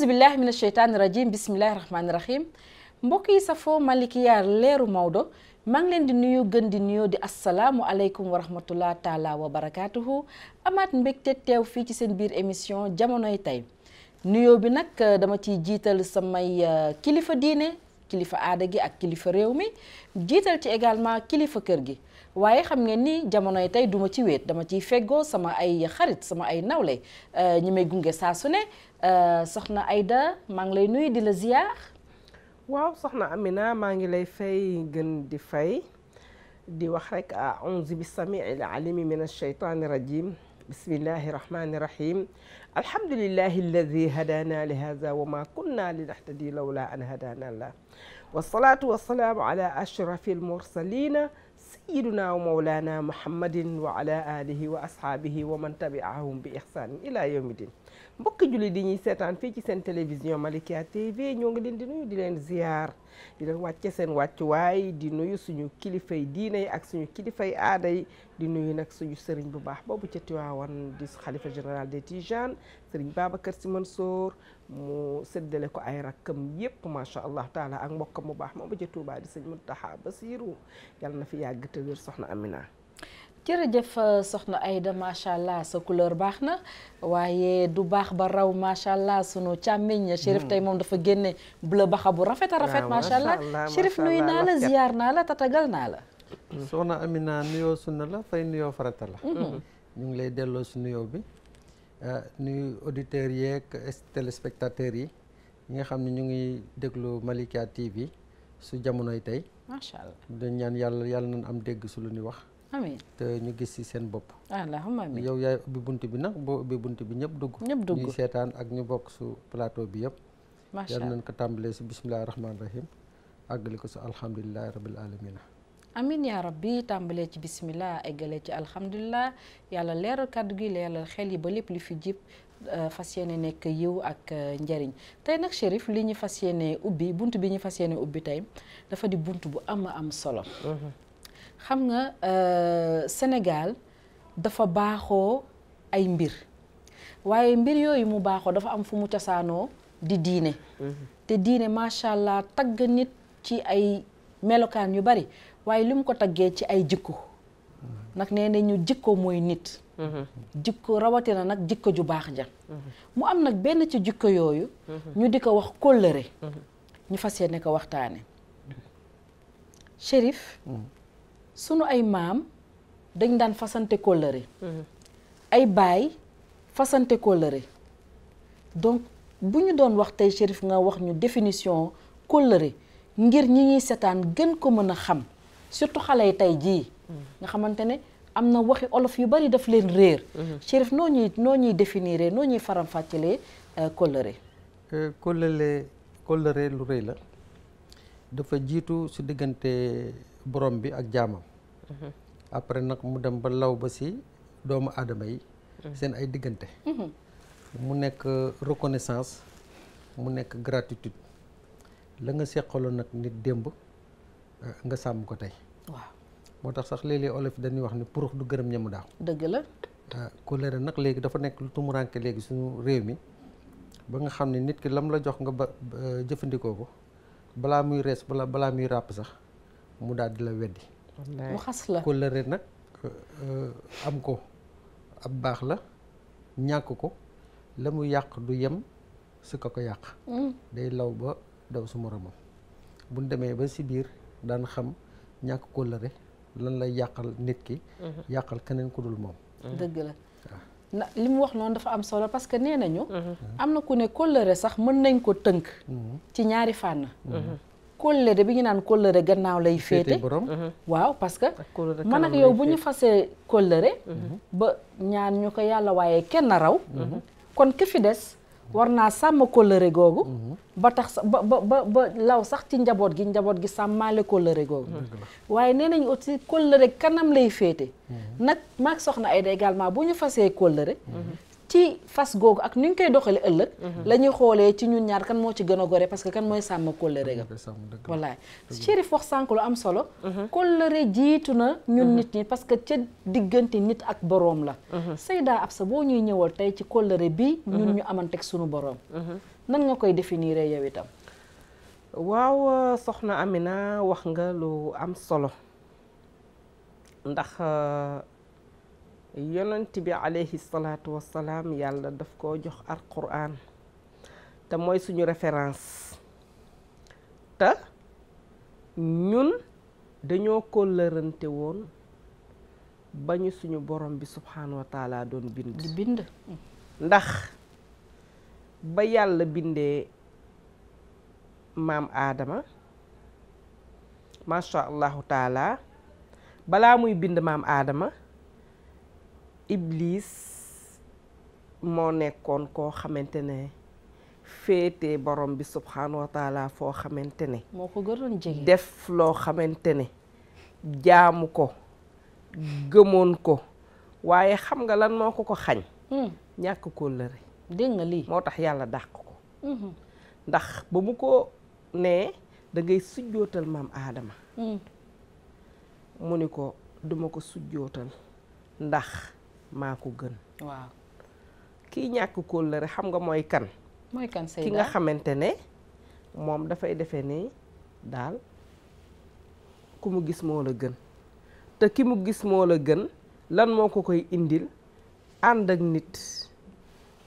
auzu billahi mina sheytaani rajim bismillahi rahmaani rahim mbokk yi safoo Malikia leeru Maodo maa ngi leen di nuyu gën di nuyoo di asalaamu aleykum wa rahmatullah taala wa barakaatuhu amaat mbégte teew fii ci seen biir émission jamonoy tey nuyoo bi nag dama ciy jiital samay kilifa diine kilifa aada gi ak kilifa réew mi jiital ci également kilifa kër gi waaye xam ngeen ni jamonoy tey duma ci wéet dama ciy feggoo sama ay xarit sama ay nawle ñi may gunge saa su ne soxna Aida maa ngi lay nuyu di la ziyaar. waaw soxna Amina maa ngi lay fay gën di fay di wax rek a'uuzu bis-samii'il aliimi mina shaytaani rajiim bismillahi rahmaani rahiim alhamdulillahi alladi hadaana li haza wa ma kunna linahtadi lawla an hadaana Allah wasalaatu wasalaamu ala ashrafil mursalina sayyidina wa mawlana muhammadin wa ala alihi wa ashaabihi wa man tabi'ahum bi ihsaanin ila yawmi din mbokki julli di ñuy seetaan fii ci seen télévision Malikia TV ñoo ngi leen di nuyu di leen ziyaar di leen wàcce seen wàccuwaay di nuyu suñu kilifay diine yi ak suñu kilifay aada yi di nuyu nag suñu sëriñ bu baax boobu ca Tiwaawan di xalifa général des Tijanes sëriñ Babacar Sy Mansour mu séddale ko ay rakkam yépp macha allah taala ak mbokkam mu baax moom ba ca Tuubaa di sëñ Muntaxa Basiru yàlla na fi yàgg te wér soxna Amina. jërëjëf soxna Aida macha allah sa couleur baax na waaye du baax ba raw macha allah sunu càmmiñ Chérif tey moom dafa génne bleu baxa bu rafet a rafet macha allah Chérif nuyu naa la ziyaar naa la tatagal naa la. soxna Amina nuyoo sunna la fay nuyoo farata la. ñu ngi lay delloo si nuyoo bi nuyu auditeurs yeeg téléspectateurs yi ñi nga xam ne ñu ngi déglu Malikia TV su jamonoy tey. macha allah dañ ñaan yàlla nañ am dégg su lu ñuy wax. amiin te ñu gis ci seen bopp. allahumma amiin yow yaay ubbi bunt bi nag boo ubbi bunt bi ñëpp dugg. ñuy seetaan ak ñu bokk su plateau bi yëpp. macha allah yal nañ ko tàmbalee ci bismillahi rahmaani rahim àggale ko ci alhamdulillahi rabbil alamina. amin yaa rabbi tàmbalee ci bismillah eggalee ci alhamdulilah yàlla leeral kàddu gi leeral xel yi ba lépp li fi jib fas yéene nekk yiw ak njariñ tey nag Chérif li ñu fas yéene ubbi bunt bi ñu fas yéene ubbi tey dafa di bunt bu am solo. xam nga Sénégal dafa baaxoo ay mbir waaye mbir yooyu mu baaxoo dafa am fu mu cosaanoo di diine te diine macha allah tagg nit ci ay melokaan yu bari waaye li mu ko taggee ci ay jikko nag nee na ñu jikko mooy nit jikko rawatina nag jikko ju baax ja mu am nag benn ci jikko yooyu ñu di ko wax kóllëre ñu fas yéene ko waxtaane Chérif sunu ay maam dañ daan fasante kóllëre ay baay fasante kóllëre donc bu ñu doon wax tey Chérif nga wax ñu définition kóllëre ngir ñi ñuy seetaan gën ko mën a xam surtout xale yi tey jii nga xamante ne am na waxi olof yu bari daf leen réer Chérif noo ñuy définir noo ñuy faram-fàccelee kóllëre. kóllëre lu rëy la dafa jiitu ci diggante borom bi ak jaamam. après nag mu dem ba law ba ci doomu aadama yi seen ay diggante mu nekk reconnaissance mu nekk gratitude la nga seqaloon nag nit démb nga sàmm ko tey. waaw moo tax sax léeg-léeg olof dañuy wax ni purux du gërëm ñamu daaw. dëgg la. kóllëre nag léegi dafa nekk lu tumuranke léegi suñu réew mi ba nga xam ne nit ki lam la jox nga ba jëfandikoo ko balaa muy rees balaa muy ràpp sax mu daal di la weddi. mu xas la kóllëre nag am ko ab baax la ñàkk ko la mu yàq du yem si ko yàq. day law ba daw su moromam buñ demee ba si biir daan xam ñàkk kóllëre lan lay yàqal nit ki. yàqal keneen ku dul moom. dëgg la na li mu wax noonu dafa am solo parce que nee nañu. am na ku ne kóllëre sax mën nañ ko tënk. ci ñaari fànn. kóllëre bi ñu naan kóllëre gannaaw lay féete waaw parce que man ak yow bu ñu fasee kóllëre ba ñaan ñu ko yàlla waaye kenn raw kon ki fi des war naa sàmm kóllëre googu ba tax ba law sax ci njaboot gi sàmmaale kóllëre googu waaye nee nañu aussi kóllëre kanam lay féete nag maag soxna Aida également bu ñu fasee kóllëre ci fas googu ak ni ñu koy doxale ëllëg la ñuy xoolee ci ñun ñaar kan moo ci gën a gore parce que kan mooy sàmm kóllëre ga wallaay Chérif wax sànk lu am solo kóllëre jiitu na ñun nit ñi parce que ca diggante nit ak boroom la Seyda Absa boo ñuy ñëwal tey ci kóllëre bi ñun ñu amanteeg sunu boroom nan nga koy définir yow itam. waaw soxna Amina wax nga lu am solo ndax yonent bi alayhi salaatu wassalaam yàlla daf koo jox alquran te mooy suñu référence te ñun dañoo kóllërante woon ba ñu suñu borom bi subhaanahu wa taala doon bind di bind ndax ba yàlla bindee maam aadama masha allahu taala balaa muy bind maam aadama iblis moo nekkoon koo xamante ne féete borom bi subhaanahu wa taala foo xamante ne moo ko gënoon jege def loo xamante ne jaamu ko gëmoon ko waaye xam nga lan moo ko xañ ñàkk kóllëre dégg nga lii moo tax yàlla dàq ko ndax ba mu ko ne da ngay sujjootal maam aadama mu ni ko duma ko sujjootal ndax maa ko gën waaw kii ñàkk kóllëre xam nga mooy kan ki nga xamante ne moom dafay defee ni daal ku mu gis moo la gën te ki mu gis moo la gën lan moo ko koy indil ànd ak nit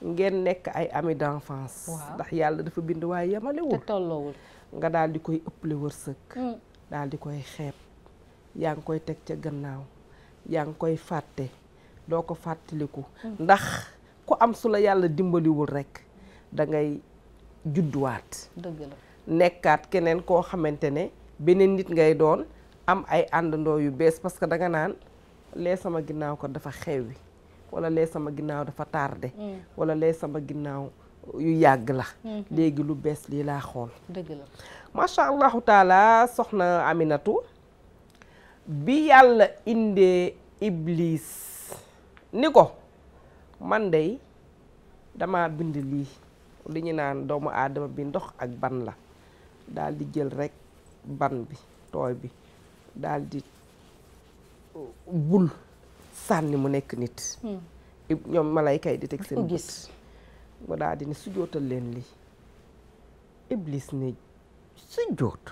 ngeen nekk ay amis d'enfance ndax yàlla dafa bind waaye yamalewul te tolloowul nga daal di koy ëpple wërsëg daal di koy xeeb yaa ngi koy teg ca gannaaw yaa ngi koy fàtte doo ko fàttaliku ndax ku am su la yàlla dimbaliwul rekk da ngay judduwaat dëgg la nekkaat keneen koo xamante ne beneen nit ngay doon am ay àndandoo yu bees parce que danga naan lee sama ginnaaw ko dafa xewwi wala lee sama ginnaaw dafa tardé wala lee sama ginnaaw yu yàgg la léegi lu bees lii laa xool dëgg la macha allahu taala soxna Aminatu bi yàlla indee iblis ni ko man dey dama bind lii li ñu naan doomu aadama bi ndox ak ban la daal di jël rekk ban bi tooy bi daal di bul sànni mu nekk nit ñoom malayka yi di teg seen bët mu daal di ne sujjootal leen lii iblis ne sujjoot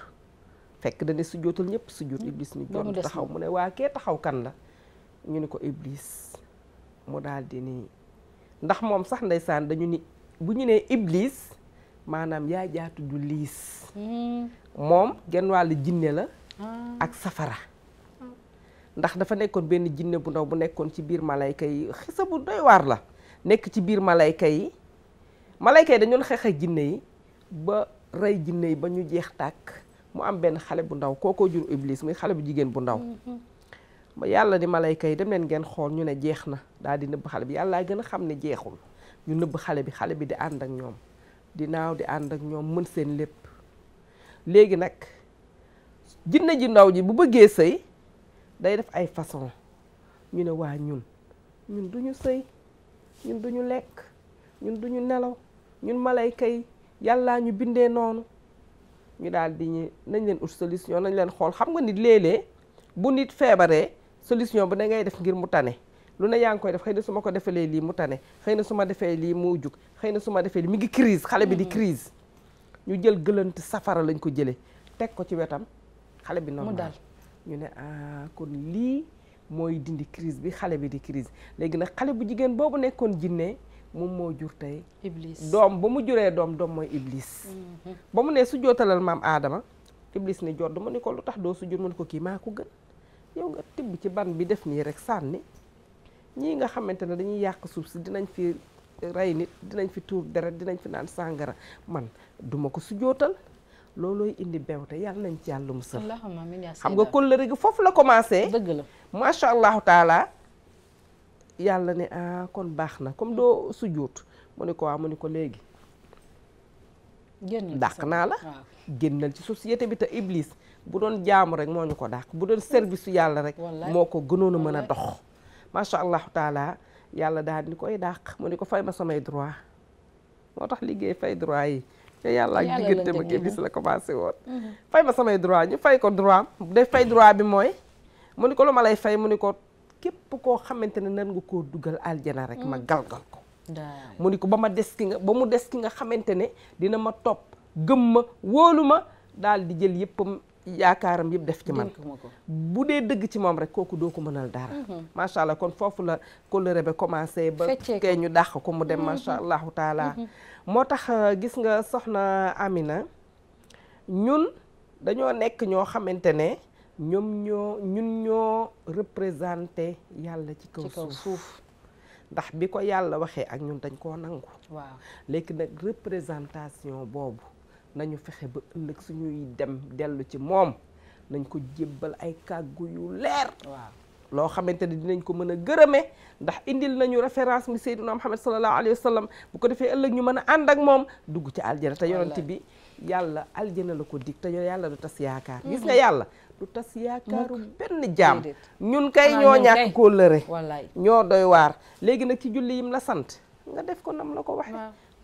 fekk da ne sujjootal ñëpp sujjoot iblis ni joon taxaw mu ne waa kee taxaw kan la ñu ni ko iblis mu daal di ni ndax moom sax ndeysaan dañu ni bu ñu nee iblis maanaam yaa jaatu du liis moom genn wàllu jinne la ak safara ndax dafa nekkoon benn jinne bu ndaw bu nekkoon ci biir malayka yi xisa bu doy waar la nekk ci biir malayka yi dañoon xeex ak jinne yi ba rey jinne yi ba ñu jeex tàkk mu am benn xale bu ndaw kookoo jur iblis muy xale bu jigéen bu ndaw ba yàlla ni malayka yi dem leen ngeen xool ñu ne jeex na daal di nëbb xale bi yàllaa gën a xam ne jeexul ñu nëbb xale bi di ànd ak ñoom di naaw di ànd ak ñoom mën seen lépp léegi nag jinne ji ndaw ji bu bëggee sëy day def ay façon ñu ne waa ñun duñu sëy ñun duñu lekk ñun duñu nelaw ñun malayka yi yàllaa ñu bindee noonu ñu daal di ñu nañ leen ut solution nañ leen xool xam nga nit léeg-léeg bu nit feebaree solution bi da ngay def ngir mu tane lu ne yaa ngi koy def xëy na su ma ko defalee lii mu tane xëy na su ma defee lii mu jug xëy na su ma defee lii mi ngi crise xale bi di crise ñu jël gëlant safara lañ ko jëlee teg ko ci wetam xale bi normal mu dal ñu ne kon lii mooy dindi crise bi xale bi di crise léegi nag xale bu jigéen boobu nekkoon jinne moom moo jur tey iblis doom ba mu juree doom mooy iblis ba mu ne su jootalal maam aadama iblis ni jot mu ni ko lu tax doo su jot mu ni ko kii maa ko gën yow nga tibb ci ban bi def nii rek sànni ñii nga xamante ne dañuy yàq suuf si dinañ fi rey nit dinañ fi tuur deret dinañ fi naan sàngara man duma ko su jootal loolooy indi bewte yàlla nañ ci yàlla musal xam nga kóllëre gi foofu la commencé dëgg la macha allahu taala yàlla ne kon baax na comme doo sujjóot mu ne ko waaw mu ne ko léegi dàq naa la génnal ci société bi te iblis bu doon jaamu rek moo ñu ko dàq bu doon service yàlla rek moo ko gënoon a mën a dox macha allahu taala yàlla daal ni koy dàq mu ne ko fay ma samay droit moo tax liggéey fay droit yi te yàlla ak diggante ma iblis la commencé woon fay ma samay droit ñu fay ko droit def fay droit bi mooy mu ni ko lu ma lay fay mu ni ko képp koo xamante ne nan nga koo dugal aljana rek ma galgal ko mu ni ko ba mu des ki nga xamante ne dina ma topp gëm ma wóolu ma daal di jël yëppam yaakaaram yëpp def ci man bu dee dëgg ci moom rek kooku doo ko mënal dara macha allah kon foofu la kóllëre ba commencé ba kay ñu dàq ko mu dem macha allahu taala moo tax gis nga soxna Amina ñun dañoo nekk ñoo xamante ne ñun ñoo représenté yàlla ci kaw suuf ndax bi ko yàlla waxee ak ñun dañ koo nangu waaw léegi nag représentation boobu nañu fexe ba ëllëg suñuy dem dellu ci moom nañ ko jébbal ay kàggu yu leer waaw loo xamante ne dinañ ko mën a gërëme ndax indil nañu référence mi Seydina Muhammad sallallahu alayhi wa sallam bu ko defee ëllëg ñu mën a ànd ak moom dugg ci aljana te yonent bi yàlla aljana la ko dig te yàlla du tas yaakaar gis nga yàlla du tas yaakaaru benn jaam ñun kay ñoo ñàkk kóllëre ñoo doy waar léegi nag ci julli yim la sant nga def ko nam la ko waxe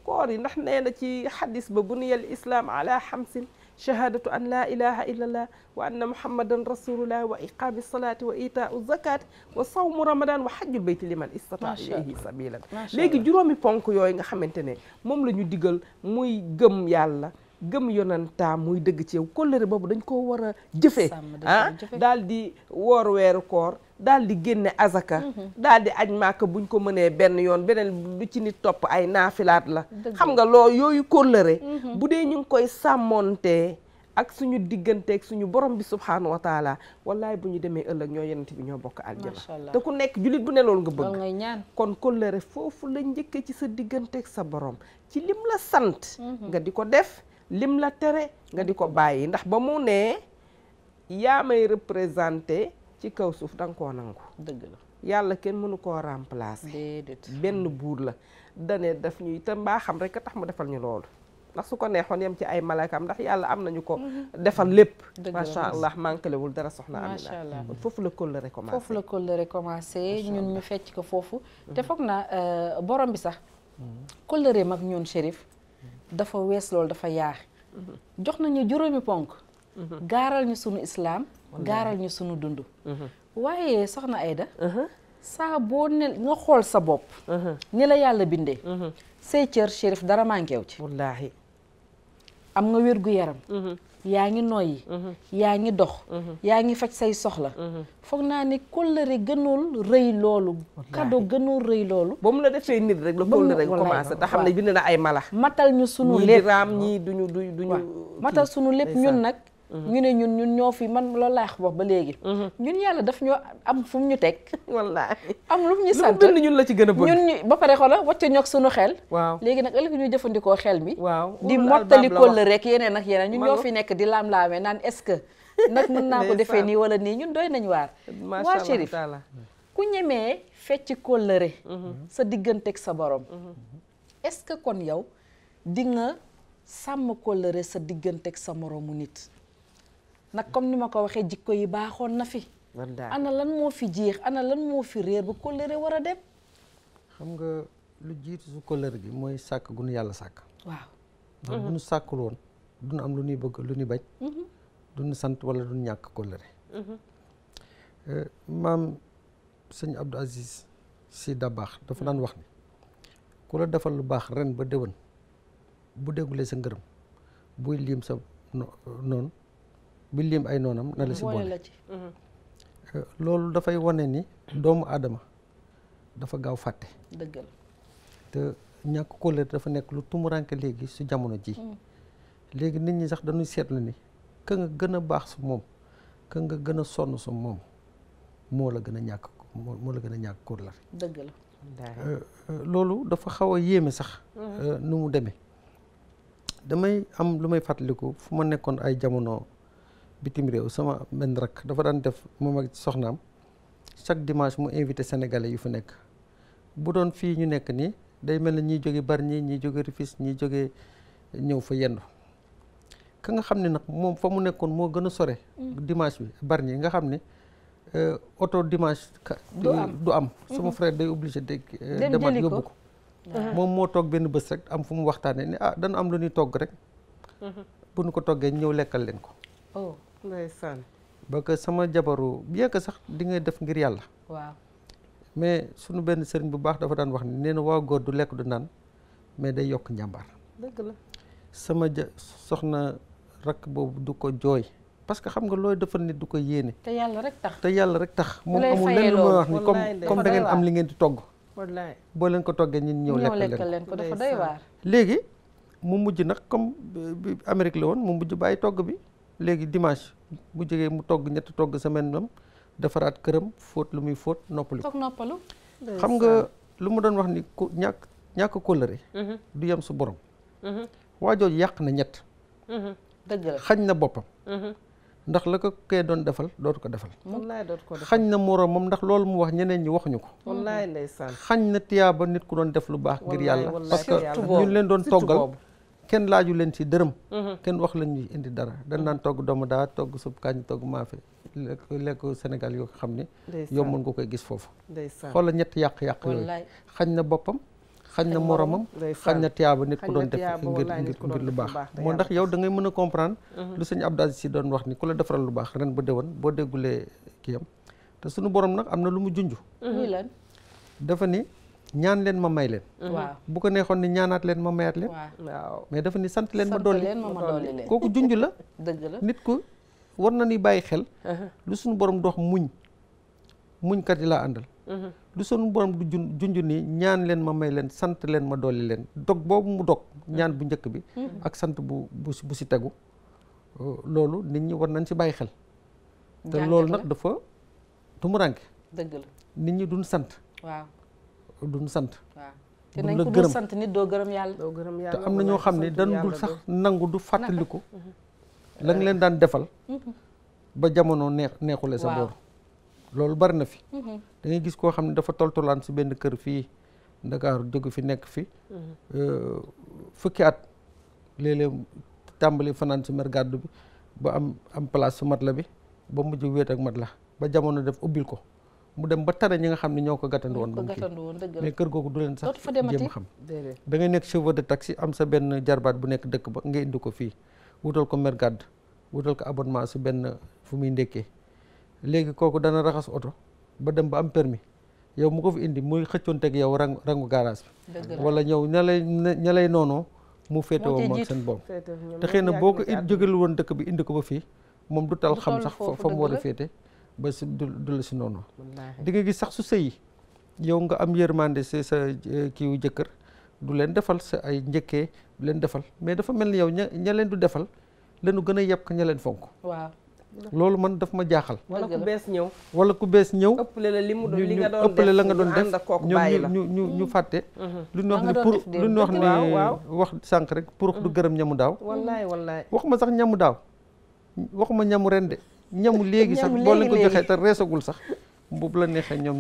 koor yi ndax nee na ci xadis ba buniyal islaam ala xamsin shahadatu an la ilaha illa allah wa anna muhammadan rasulullah wa iqaami salati wa itaau zakati wa sawmu ramadan wa hajjul bayti liman istata ilayhi sabilan léegi juróomi ponk yooyu nga xamante ne moom la ñu digal muy gëm yàlla gëm yonantaam muy dëgg ci yow kóllëre boobu dañ ko war a jëfee daal di woor weeru koor daal di génne azaka daal di aj màkk buñ ko mënee benn yoon beneen lu ci nit topp ay naafilaat la xam nga loo yooyu kóllëre bu dee ñu ngi koy sàmmontee ak suñu digganteeg suñu borom bi subhaanahu wa taala wallaay bu ñu demee ëllëg ñoo yenent bi ñoo bokk aljana te ku nekk jullit bu ne loolu nga bëgg kon kóllëre foofu la njëkkee ci sa digganteeg sa borom ci lim la sant nga di ko def lim la tere nga di ko bàyyi ndax ba mu ne yaa may représenté ci kaw suuf da nga koo nangu dëgg la yàlla kenn mënu koo remplacer déedéet benn buur la dane daf ñuy te mbaa xam rek a tax mu defal ñu loolu ndax su ko neexoon yem ci ay malakam ndax yàlla am nañu ko defal lépp macha allah manquelewul dara soxna Amina foofu la kóllëre commencé foofu la kóllëre commencé ñun ñu fecc ko foofu te foog naa borom bi sax kóllëre mag ñun Chérif dafa wees loolu dafa yaax jox nañu juróomi ponk gaaral ñu sunu islaam gaaral ñu sunu dund waaye soxna Aida saa boo ne nga xool sa bopp ni la yàlla bindee say cër Chérif dara manquéw ci wallaahi am nga wér-gu-yaram yaa ngi noyyi yaa ngi dox yaa ngi faj say soxla foog naa ni kóllëre gënul rëy loolu cadeau gënul rëy loolu ba mu la defee nit rek la kóllëre commencé te xam ne bind na ay mala matal ñu sunu lépp ñii di raam ñii duñu matal sunu lépp ñun nag ñu ne ñun ñoo fi man loolu laa wax ba léegi ñun yàlla daf ñoo am fu mu ñu teg wallaahi am lu mu ñu sant bind ñun la ci gën a bëgg ñun ñu ba pare xoola wàcc ñoog sunu xel waaw léegi nag ëllëg ñu jëfandikoo xel mi waaw di mottali kóllëre rek yeneen ak yeneen ñun ñoo fi nekk di laam-laamee naan est-ce que nag mën naa ko defee nii wala nii ñun doy nañ waar waa Chérif ku ñemee fecc kóllëre sa digganteeg sa borom est-ce que kon yow di nga sàmm kóllëre sa digganteeg sa moroomu nit nag comme ni ma ko waxee jikko yi baaxoon na fi ana lan moo fi jeex ana lan moo fi réer bu kóllëre war a dem xam nga lu jiitu su kóllëre gi mooy sàkk gu nu yàlla sàkk waaw ndax bu nu sàkkul woon duñu am lu ñuy bëgg lu ñuy bañ duñu sant wala duñu ñàkk kóllëre maam sëñ Abdou Aziz Sy Dabakh dafa daan wax ni ku la defal lu baax ren ba déwén bu déggulee sa ngërëm buy liim sa noonu buy liim ay noonam na la si boole loolu dafay wane ni doomu aadama dafa gaaw fàtte dëgg la te ñàkk kóllëre dafa nekk lu tumuranke léegi su jamono ji léegi nit ñi sax dañuy seetlu ni ka nga gën a baax su moom ka nga gën a sonn su moom moo la gën a ñàkk kóllëre dëgg la loolu dafa xaw a yéeme sax nu mu demee damay am lu may fàttaliku fu ma nekkoon ay jamono bitim réew sama benn rakk dafa daan def moom ak soxnaam chaque dimanche mu invité sénégalais yu fa nekk bu doon fii ñu nekk nii day mel ne ñiy jóge Bargny ñiy jóge Rufisque ñiy jóge ñëw fa yendu ka nga xam ne nag moom fa mu nekkoon moo gën a sore dimanche bi Bargny nga xam ne oto dimanche du am sama frère day obligé demaat yóbbu ko moom moo toog benn bés rek am fu mu waxtaanee ne dana am lu ñuy togg rek bu ñu ko toggee ñëw lekkal leen ko ndeysaan ba que sama jabaru bien que sax di ngay def ngir yàlla waaw mais sunu benn sëriñ bu baax dafa daan wax ni nee na waa góor du lekk du naan mais day yokk njàmbaar. dëgg la. sama soxna rakk boobu du ko jooy parce que xam nga looy defal nit du ko yéene. te yàlla rek tax. te yàlla rek tax moom amul lenn lu may wax ni comme da ngeen am li ngeen di togg. wallaay boo leen ko toggee ñun ñëw lekkal leen ko dafa doy waar. léegi mu mujj nag comme bi Amérique la woon mu mujj bàyyi togg bi léegi dimanche bu jógee mu togg ñetti togg semaine am defaraat këram fóot lu muy fóot noppalu. toog noppalu. xam nga lu mu doon wax ni ku ñàkk kóllëre du yem su borom. waa jooju yàq na ñett. dëgg la xañ na boppam. ndax la ko kee doon defal dootu ko defal. wallaay dootu ko defal xañ na moroomam ndax loolu mu wax ñeneen ñi waxuñu ko. wallaay ndeysaan. xañ na tiyaaba nit ku doon def lu baax ngir yàlla. parce que surtout ñun leen doon toggal kenn laaju leen ci dërëm. kenn wax leen ñuy indi dara dañ naan togg doomu daa togg supp kañ togg maafe lekk Sénégal yoo xam ne yow mën nga koy gis foofu. xoola ñetti yàq-yàq yooyu xañ na boppam. xañ na moromam xañ na tiyaaba nit ku doon def ngir lu baax moo ndax yow da ngay mën a comprendre lu sëñ Abdou Aziz Si doon wax ni ku la defaral lu baax ren ba déwén boo déggulee kii am te suñu borom nag am na lu mu junj dafa ni ñaan leen ma may leen waaw bu ko neexoon ni ñaanaat leen ma mayaat leen waaw mais dafa ni sant leen ma dolli leen kooku junj la dëgg la nit ku war na ni bàyyi xel lu suñu borom dox muñkat yi laa àndal lu sunu borom du junj ni ñaan leen ma may leen sant leen ma dolli leen dog boobu mu dog ñaan bu njëkk bi ak sant bu si tegu loolu nit ñi war nañ si bàyyi xel te loolu nag dafa tumuranke dëgg la nit ñi duñ sant waaw duñ sant waaw te nañ ko dul sant nit doo gërëm yàlla te am na ñoo xam ne dañ dul sax nangu du fàttaliku la nga leen daan defal ba jamono neexule sa boor loolu bari na fi da ngay gis koo xam ne dafa toltolaan si benn kër fii Ndakaaru jóge fi nekk fi fukki at léeg-léeg tàmbali fanaan si mer gàddu bi ba am place su mat la bi ba mujj wéet ak mat la ba jamono def ubbil ko mu dem ba tane ñi nga xam ne ñoo ko gàttandu woon ba mu kii mais kër googu du leen sax jéem xam da ngay nekk chauffeur de taxi am sa benn jarbaat bu nekk dëkk ba nga indi ko fii wutal ko mer gàdd wutal ko abonnement si benn fu muy ndékkee léegi kooku dana raxas oto ba dem ba am permis yow mu ko fi indi muy xëccoonteeg yow rangu garage bi wala ñëw ña lay noonoo mu féetewoo moom seen bopp te xëy na boo ko jógelu woon dëkk bi indi ko ba fii moom du tal xam sax fa mu war a féete ba si du la si noonu di nga gis sax su sëyi yow nga am yërmande si sa kiiwu jëkkër du leen defal sa ay njëkkee du leen defal mais dafa mel ni yow ña leen du defal leenu gën a yeb ka ña leen fonk loolu man daf ma jaaxal wala ku bees ñëw ëppale la la nga doon def ñoom ñu fàtte lu ñu wax ne pour lu ñu wax ne wax sànq rek pour du gërëm ñamu daaw wallaay waxuma sax ñamu daaw waxuma ñamu ren de ñamu léegi sax boo leen ko joxee te reesagul sax boobu la neexee ñoom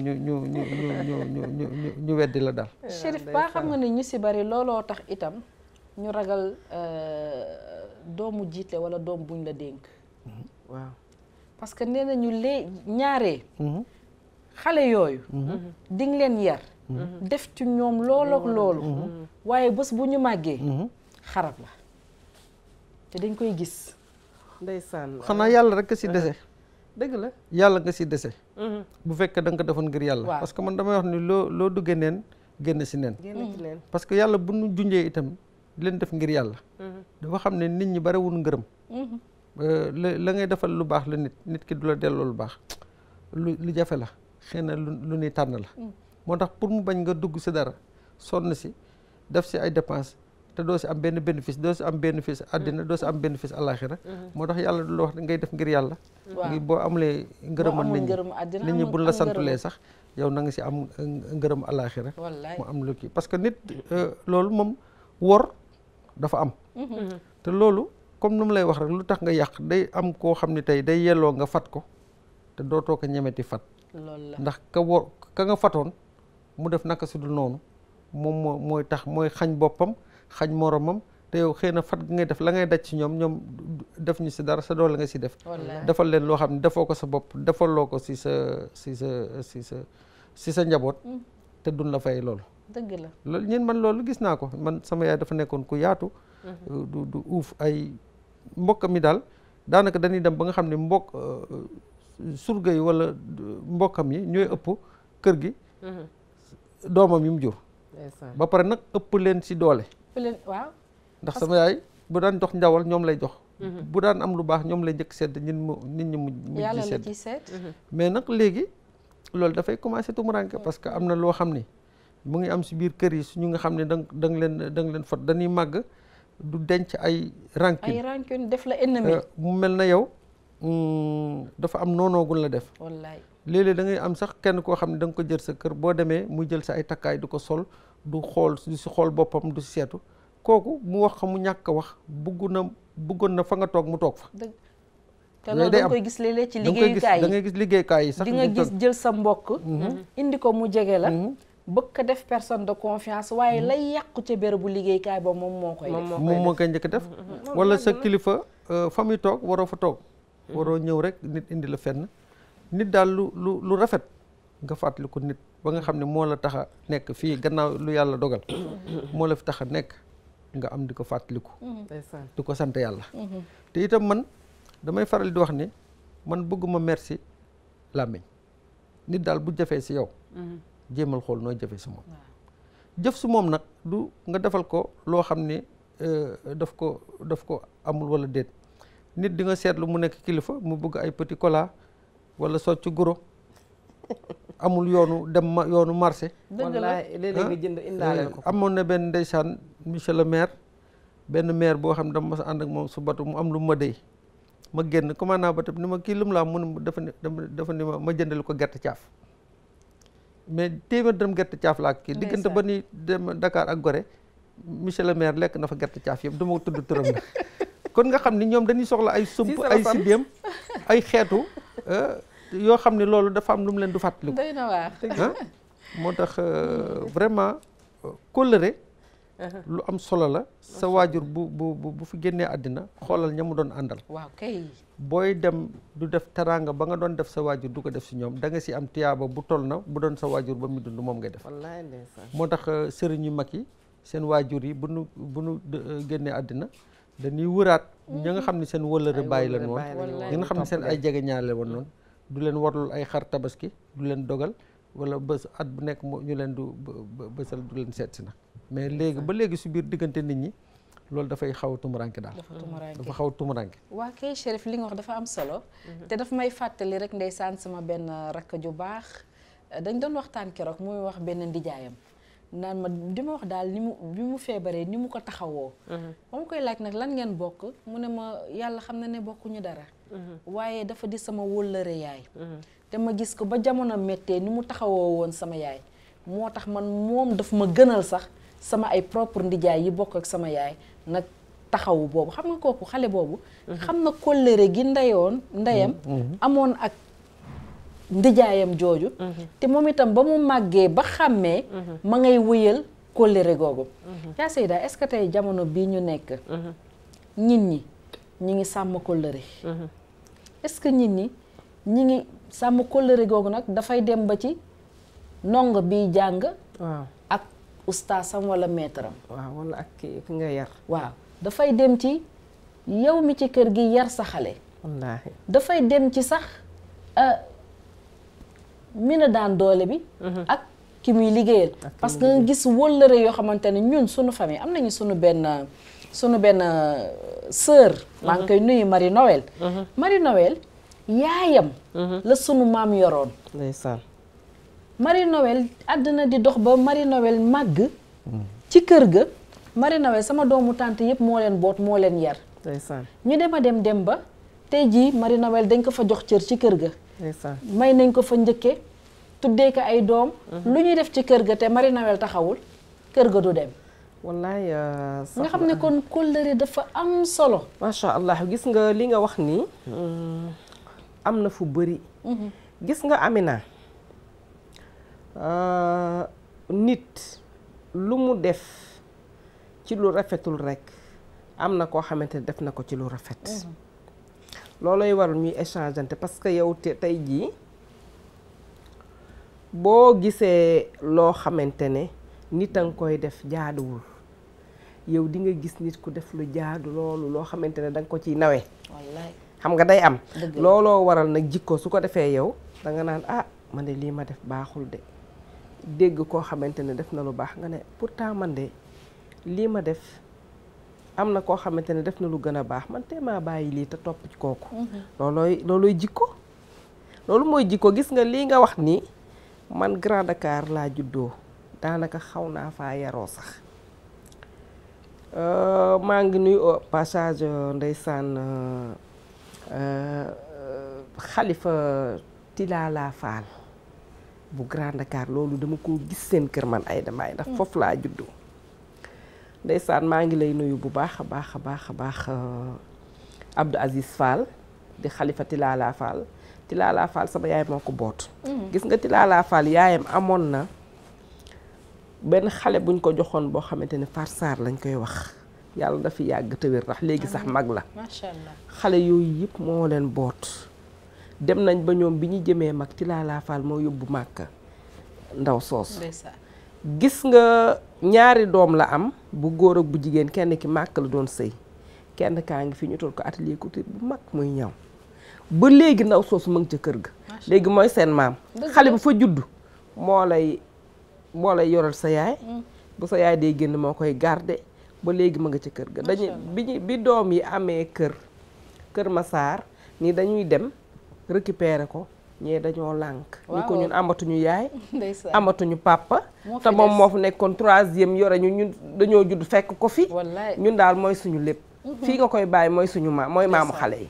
ñu weddi la daal Chérif ba xam nga ne ñu si bari looloo tax itam ñu ragal doomu jiite wala doom buñ la dénk waaw parce que nee nañu ñaaree xale yooyu di nga leen yar def ci ñoom loolu ak loolu waaye bés bu ñu màggee xarab la te dañ koy gis ndeysaan xanaa yàlla rek si dese dëgg la yàlla nga si dese bu fekkee da nga ko defoon ngir yàlla parce que man damay wax ni loo duggee neen génn si neen parce que yàlla bu ñu junjee itam di leen def ngir yàlla dafa xam ne nit ñi bariwul ngërëm la ngay defal lu baax la nit ki du la delloo lu baax lu jafe la xëy na lu ñuy tànn la moo tax pour mu bañ nga dugg si dara sonn si def si ay dépense te doo si am benn bénéfice doo si am bénéfice àddina doo si am bénéfice àllaaxira moo tax yàlla du la wax ngay def ngir yàlla ngi boo amulee ngërëmal nit ñi buñ la santulee sax yow na nga si am ngërëm àllaaxira mu am lu kii parce que nit loolu moom wor dafa am te loolu comme nu mu lay wax rek lu tax nga yàq day am koo xam ne tey day yelloo nga fat ko te dootoo ko ñemeti fat ndax ka nga fatoon mu def naka su dul noonu moom mooy tax mooy xañ boppam xañ moromam te yow xëy na fat gi ngay def la ngay daj ci ñoom def ñu si dara sa doole nga si def defal leen loo xam ne defoo ko sa bopp defaloo ko si sa njaboot te duñ la fay loolu dëgg la loolu ñun man loolu gis naa ko man sama yaay dafa nekkoon ku yaatu du uuf ay mbokk mi daal daanaka dañuy dem ba nga xam ne surga yi wala mbokkam yi ñooy ëpp kër gi doomam yi mu jur ba pare nag ëpp leen si doole waaw ndax sama yaay bu daan jox njawal ñoom lay jox bu daan am lu baax ñoom lay njëkk sedd nit ñi mujj yàlla di la sedd ci seet mais nag léegi loolu dafay commencé tumuranke parce que am na loo xam ni mu ngi am si biir kër yi su ñu nga xam ne da nga leen fot dañuy màgg du denc ay rancune def la ennemi mu mel na yow dafa am noonoogul la def wallaay léeg-léeg da ngay am sax kenn koo xam ne da nga ko jël sa kër boo demee mu jël sa ay takkaay du ko sol du si xool boppam du si seetu kooku mu wax mu ñàkk a wax bëggoon na fa nga toog mu toog fa te loolu da nga koy gis léeg-léeg ci liggéeyukaay yi da ngay gis liggéeyukaay yi sax di nga gis jël sa mbokk indi ko mu jege la bëgg ko def personne de confiance waaye lay yàqu ca bérébu liggéeykaay ba moom moo koy def moom moo koy njëkk def wala sa kilifa fa muy toog waroo fa toog waroo ñëw rek nit indi la fenn nit daal lu rafet nga fàttali ko nit ba nga xam ne moo la tax a nekk fii gannaaw lu yàlla dogal moo la fi tax a nekk nga am di ko fàttaliku di ko sant yàlla te itam man damay faral di wax ni man bëgguma merci làmmiñ nit daal bu jafee si yow jéemal xool nooy jëfee si moom jëf si moom nag du nga defal ko loo xam ne daf ko amul wala déet nit di nga seetlu mu nekk kilifa mu bëgg ay petit cola wala socc guro amul yoonu marché wallaay léeg-léeg nga jënd indaale ko amoon na benn ndeysaan monsieur le maire benn maire boo xam ne dama mas a ànd ak moom su batu mu am lu ma déy ma génn commandant ba tam ni ma kii lu mu laa mun dafa ni ma jëndal ko gerte caaf mais téeméer dërëm gerte caaf laa kii diggante ba ni dem Dakar ak Gorée monsieur le maire lekk na fa gerte caaf yëpp dama tudd turam na kon nga xam ni ñoom dañuy soxla ay sump ay sibiem ay xeetu yoo xam ne loolu dafa am lu mu leen du fàttaliku doy na waar moo tax vraiment kóllëre lu am solo la sa waajur bu fi génnee àddina xoolal ña mu doon àndal waaw kay booy dem du def teraanga ba nga doon def sa waajur du ko def si ñoom da nga si am tiyaaba bu toll na bu doon sa waajur ba mu dund moom ngay def wallaay ndeysaan moo tax sëriñ yu mag yi seen waajur yi bu nu génnee àddina dañuy wëraat ña nga xam ne seen wëllëre bàyyi leen woon ñi nga xam ne seen ay jege ñaale woon noonu du leen warlul ay xar tabaski du leen dogal wala bés at bu nekk ñu leen du bésal du leen seet si nag mais léegi ba léegi si biir diggante nit ñi loolu dafay xaw a tumuranke daal dafa xaw a tumuranke waa kay Chérif li nga wax dafa am solo te daf may fàttali rek ndeysaan sama benn rakk ju baax dañ doon waxtaan keroog muy wax benn ndijaayam naan ma di ma wax daal bi mu feebaree ni mu ko taxawoo ba ma koy laaj nag lan ngeen bokk mu ne ma yàlla xam na ne bokkuñu dara waaye dafa di sama wóllëre yaay te ma gis ko ba jamono méttee ni mu taxawoo woon sama yaay moo tax man moom daf ma gënal sax sama ay propre ndijaay yi bokk ak sama yaay nag taxawu boobu xam nga kooku xale boobu xam na kóllëre gi ndeyam amoon ak ndijaayam jooju te moom itam ba mu màggee ba xàmmee ma ngay wëyal kóllëre googu yaa Seyda est-ce que tey jamono bii ñu nekk nit ñi ñi ngi sàmm kóllëre est-ce que nit ñi ñi ngi sàmm kóllëre googu nag dafay dem ba ci ndongo bi jàng waaw ak ustaasam wala maîtram waaw wala ak ki nga yar waaw dafay dem ci yow mi ci kër gi yar sa xale wallaahi dafay dem ci sax mina daan doole bi ak ki muy liggéeyal parce que nga gis wóllëre yoo xamante ne ñun suñu famille am nañu suñu benn sœur maa ngi koy nuyu Marie Noël Marie Noël yaayam la sunu maam yoroon ndeysaan Marie Noël àddina di dox ba Marie Noël màgg ci kër ga Marie Noël sama doomu tante yëpp moo leen boot moo leen yar ndeysaan ñu dem ba tey jii Marie Noël dañ ko fa jox cër ci kër ga ndeysaan may nañ ko fa njëkke tuddee ko ay doom lu ñuy def ci kër ga te Marie Noël taxawul kër ga du dem wallaay nga xam ne kon kóllëre dafa am solo macha allah gis nga li nga wax nii am na fu bëri gis nga Amina nit lu mu def ci lu rafetul rekk am na koo xamante ne def na ko ci lu rafet loolooy waral ñuy échangeante parce que yow tey jii boo gisee loo xamante ne nit a nga koy def jaaduwul yow di nga gis nit ku def lu jaadu loolu loo xamante ne da nga ko ciy nawee wallaay xam nga day am looloo waral nag jikko su ko defee yow da nga naan ah man de lii ma def baaxul de dégg koo xamante ne def na lu baax nga ne pourtant man de lii ma def am na koo xamante ne def na lu gën a baax man te maa bàyyi lii te topp ci kooku. loolooy jikko. loolu mooy jikko. Gis nga lii nga wax nii man Grand Dakar laa juddoo daanaka xaw naa faa yaroo sax. maa ngi nuyu au passage ndeysaan Xalifa Tilala Fall bu Grand Dakar loolu dama ko gis seen kër man ay damaay ndax foofu laa juddoo. Ndeysaan maa ngi lay nuyu bu baax a baax a baax a baax Abdou Aziz Fall di Xalifa Tilala Fall. Tilala Fall sama yaay moo ko boot. Gis nga Tilala Fall yaayam amoon na benn xale buñ ko joxoon boo xamante ne Farsar lañ koy wax yàlla dafa yàgg te wér ndax léegi sax mag la. macha allah xale yooyu yëpp moo leen boot. dem nañ ba ñoom bi ñu jëmee mag Tilala Fall moo yóbbu Màkka ndaw soos. gis nga ñaari doom la am bu góor ak bu jigéen kenn ki màkk la doon sëy kenn kaa ngi fi ñu toll ko atelier couture bu mag muy ñaw ba léegi ndaw soosu mu ngi ca kër ga. léegi mooy seen maam. xale bu fa juddu moo lay yoral sa yaay. bu sa yaay day génn moo koy garder ba léegi ma nga ca kër ga. dañu bi doom yi amee kër Massar ni dañuy dem récupérer ko ñee dañoo lànk. ni ko ñun amatuñu yaay. amatuñu papa. te moom moo fi nekkoon 3e yore ñun dañoo judd fekk ko fi. ñun daal mooy suñu lépp. fii nga koy bàyyi mooy suñu maam mooy maamu xale yi.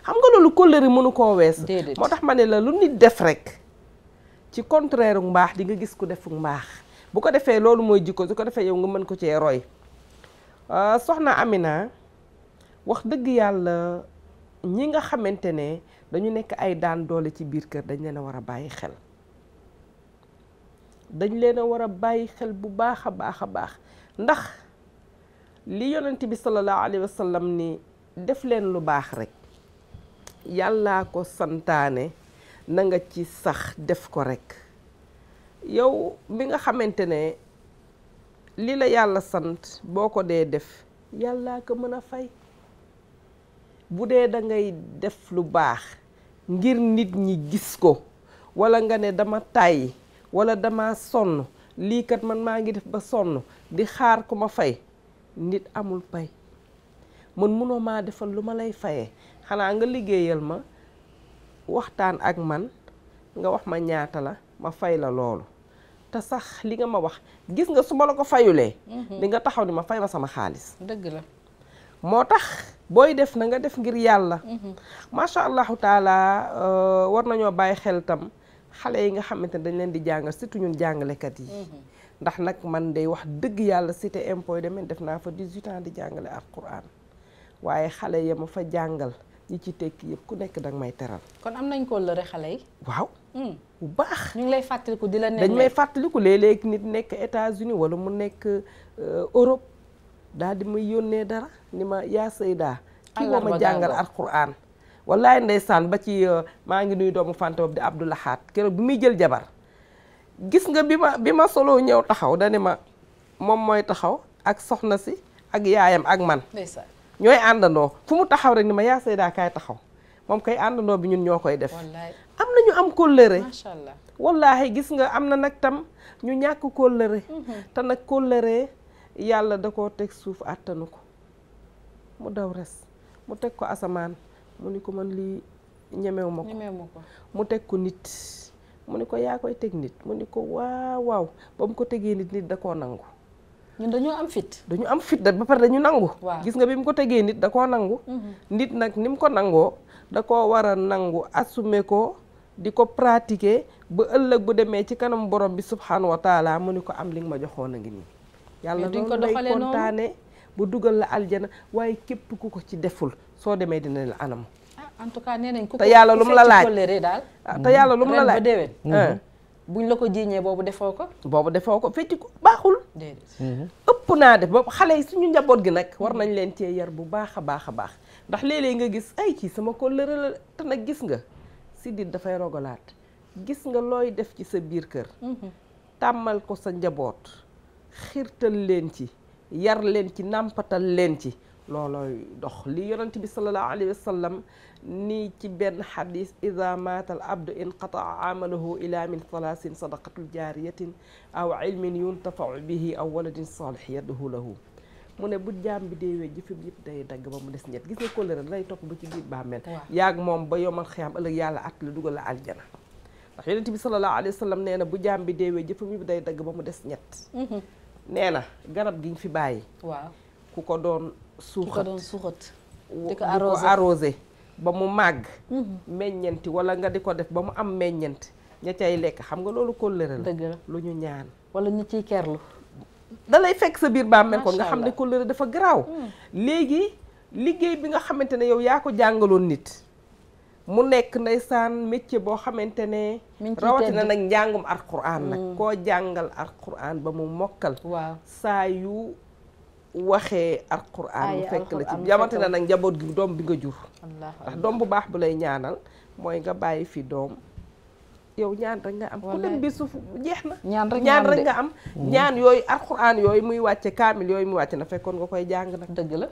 xam nga loolu kóllëre mënu koo wees. moo tax ma ne la lu nit def rek ci contraire mbaax di nga gis ku defu mbaax bu ko defee loolu mooy jikko su ko defee yow nga mën ko cee roy. soxna Amina wax dëgg yàlla ñi nga xamante ne dañu nekk ay daan doole ci biir kër dañ leen a war a bàyyi xel. dañ leen a war a bàyyi xel bu baax a baax a baax ndax li yonent bi sallallahu alayhi wa sallam ni def leen lu baax rek yàllaa ko santaane na nga ci sax def ko rek. yow bi nga xamante ne li la yàlla sant boo ko dee def yàllaa ko mën a fay. bu dee da ngay def lu baax ngir nit ñi gis ko walla nga ne dama tàyyi walla dama sonn lii kat man maa ngi def ba sonn di xaar ku ma fay nit amul pay. man munoo maa defal lu ma lay fayee xanaa nga liggéeyal ma waxtaan ak man nga wax ma ñaata la ma fay la loolu te sax li nga ma wax gis nga su ma la ko fayulee. di nga taxaw ni ma fay ma sama xaalis. dëgg la. moo tax booy def na nga def ngir yàlla. macha allahu taala war nañoo bàyyi xel tam xale yi nga xamante ne dañ leen di jàngal surtout ñun jàngalekat yi. ndax nag man day wax dëgg yàlla cité impôt domaine def naa fa 18 ans di jàngale alquran waaye xale ya ma fa jàngal ñi ci tekki yëpp ku nekk danga may teral. kon am nañ ko lëre xale yi. waaw. bu baax. ñu ngi lay fàttaliku di la nekk. dañ may fàttaliku léeg-léeg nit nekk États-Unis wala mu nekk Europe. daal di may yónnee dara ni ma yaa Seyda kii moo ma jàngal alquran wallaay ndeysaan ba ci maa ngi nuy doomu fante boobu di Abdoulahat keroog bi muy jël jabar gis nga bi ma solo ñëw taxaw dani ma moom mooy taxaw ak soxna si ak yaayam ak man ñooy àndandoo fu mu taxaw rek ni ma yaa Seyda kaay taxaw moom koy àndandoo bi ñun ñoo koy def am na ñu am kóllëre macha allah wallaahi gis nga am na nag tam ñu ñàkk kóllëre te nag kóllëre yàlla da koo teg suuf àttanu ko mu daw res mu teg ko asamaan mu ni ko man lii ñemewu ma ko mu teg ko nit mu ni ko yaa koy teg nit mu ni ko waaw waaw ba mu ko tegee nit da koo nangu. ñun dañoo am fit. dañu am fit da ba pare dañu nangu. gis nga bi mu ko tegee nit da koo nangu. nit nag ni mu ko nangoo da koo war a nangu assumer ko di ko pratiquer ba ëllëg bu demee ci kanam borom bi subhanahu wa taala mu ni ko am li nga ma joxoon a ngi nii. yàlla loolu lay kontaane bu dugal la aljana waaye képp ku ko ci deful soo demee dina la anam. en tout cas nee nañ ku ko te yàlla lu mu la laaj daal. te yàlla lu mu la laaj ba déwén. buñ la ko jiiñee boobu defoo ko. boobu defoo ko fecc ko baaxul. déedéet. ëpp naa def ba xale yi suñu njaboot gi nag war nañ leen cee yar bu baax a baax a baax ndax léeg-léeg nga gis ay ci sama kóllëre la te nag gis nga siddit dafay rogalaat gis nga looy def ci sa biir kër. tàmmal ko sa njaboot. xirtal leen ci yar leen ci nàmpatal leen ci loolooy dox li yonent bi sallallahu alayhi wa sallam nii ci benn xadis ida maata al abdu inqataa amaluhu ila min thalaasin sadaqatul jaariyatin aw ilmin yuntafau bihi aw waladin saalih yad'u lahu mu ne bu jaam bi deewee jëfam yëpp day dagg ba mu des ñett gis nga kóllëre lay topp ba ci biir bàmmeel yaag moom ba yomal xiyaam ëllëg yàlla at la dugal la aljana ndax yonent bi sallallahu alayhi wa sallam nee na bu jaam bi deewee jëfam yëpp day dagg ba mu des ñett nee na garab gi ñu fi bàyyi waaw ku ko doon suuxat di ko arrosé ba mu màgg meññenti wala nga di ko def ba mu am meññent ña cay lekk xam nga loolu kóllëre la dëgg la lu ñu ñaan wala ñu ciy kerlu da lay fekk sa biir bàmmeel kon nga xam ne kóllëre dafa garaaw léegi liggéey bi nga xamante ne yow yaa ko jàngaloon nit mu nekk ndeysaan métier boo xamante ne rawatina nag njàngum alquran nag koo jàngal alquran ba mu mokkal waaw saa yu waxee alquran mu fekk la ci jamante na nag njaboot gi doom bi nga jur ndax doom bu baax bu lay ñaanal mooy nga bàyyi fi doom yow ñaan rek nga am ku dem bi suuf jeex na ñaan rek nga am ñaan yooyu alquran yooyu muy wàcce kaamil yooyu muy wàcce na fekkoon nga koy jàng nag dëgg la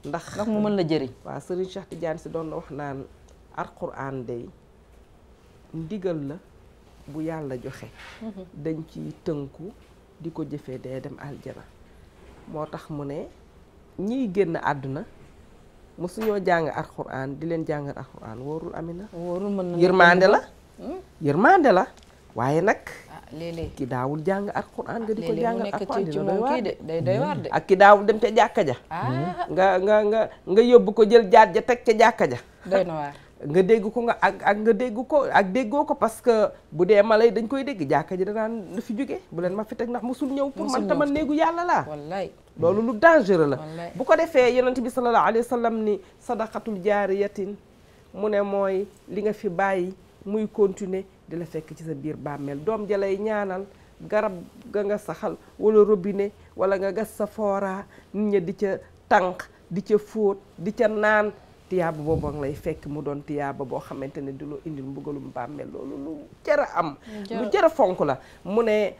ndax mu mën la jëriñ waaw Serigne Cheikh Tidiane si doon na wax naan alquran day ndigal la bu yàlla joxe dañ ci tënku di ko jëfee dee dem aljana moo tax mu ne ñiy génn àdduna mosuñoo jàng alquran di leen jàngal alquran wóorul Amina wóorul mën na yërmande la waaye nag léeg-léeg ki daawul jàng alquran nga di ko jàngal alquran dina doy waar de day doy waar de ak ki daawul dem ca jàkka ja nga yóbbu ko jël jaat ja teg ca jàkka ja doy na waar nga dégg ko nga ak nga dégg ko ak déggoo ko parce que bu dee mala yi dañ koy dégg jàkka ji danaan na fi jóge bu leen ma fi teg ndax musul ñëw pour man taman néegu yàlla laa wallaay loolu lu dangereux la bu ko defee yonent bi sallallahu alayhi wa sallam ni sadaqatul jaariyatin mu ne mooy li nga fi bàyyi muy continuer di la fekk ci sa biir bàmmeel doom ja lay ñaanal garab ga nga saxal wala robinet wala nga gas sa fooraa nit ña di ca tànk di ca fóot di ca naan tiyaaba boobu nga lay fekk mu doon tiyaaba boo xamante ne di loo indil mbugalum bàmmeel loolu lu jar a am lu jar a fonk la mu ne